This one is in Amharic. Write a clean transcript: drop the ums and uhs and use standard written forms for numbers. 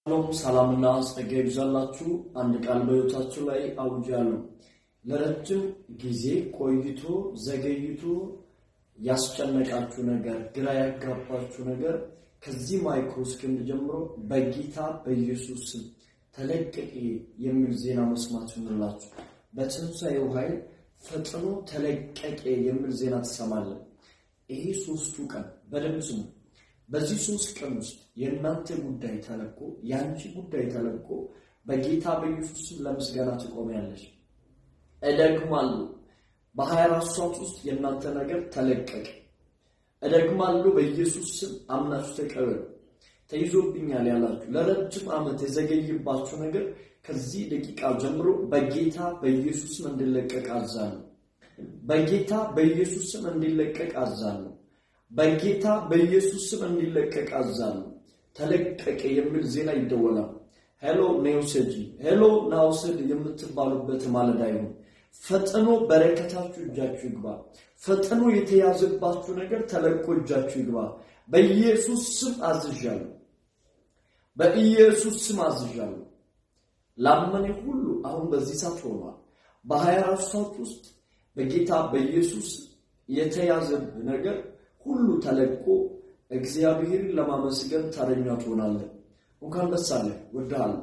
ሰላምና ጸጋ ይብዛላችሁ። አንድ ቃል በሕይወታችሁ ላይ አውጃለሁ። ለረጅም ጊዜ ቆይቶ ዘገይቶ ያስጨነቃችሁ ነገር፣ ግራ ያጋባችሁ ነገር ከዚህ ማይክሮ ሰከንድ ጀምሮ በጌታ በኢየሱስ ስም ተለቀቀ የሚል ዜና መስማት ይሁንላችሁ። በትንሣኤው ኃይል ፈጥኖ ተለቀቀ የሚል ዜና ትሰማለህ። ይሄ ሶስቱ ቀን በደንብ ስሙ። በዚህ 3 ቀን ውስጥ የእናንተ ጉዳይ ተለቆ ያንቺ ጉዳይ ተለቆ በጌታ በኢየሱስ ስም ለምስጋና ትቆሚያለሽ። እደግማለሁ፣ በ24 ሰዓት ውስጥ የእናንተ ነገር ተለቀቀ። እደግማለሁ፣ በኢየሱስ ስም አምናችሁ ተቀበሉ። ተይዞብኛል ያላችሁ ለረጅም ዓመት የዘገየባችሁ ነገር ከዚህ ደቂቃ ጀምሮ በጌታ በኢየሱስ ስም እንዲለቀቅ አዛለሁ። በጌታ በኢየሱስ ስም እንዲለቀቅ አዛለሁ። በጌታ በኢየሱስ ስም እንዲለቀቅ አዛለሁ። ተለቀቀ የሚል ዜና ይደወላል። ሄሎ ኔውሰጂ፣ ሄሎ ናውሰድ የምትባሉበት ማለዳ ይሁን። ፈጥኖ በረከታችሁ እጃችሁ ይግባ። ፈጥኖ የተያዘባችሁ ነገር ተለቆ እጃችሁ ይግባ። በኢየሱስ ስም አዝዣለሁ። በኢየሱስ ስም አዝዣለሁ። ላመነ ሁሉ አሁን በዚህ ሰዓት ሆኗል። በ24 ሰዓት ውስጥ በጌታ በኢየሱስ የተያዘብ ነገር ሁሉ ተለቆ እግዚአብሔርን ለማመስገን ተረኛ ትሆናለህ። እንኳን ደስ አለህ። ወድሃለሁ።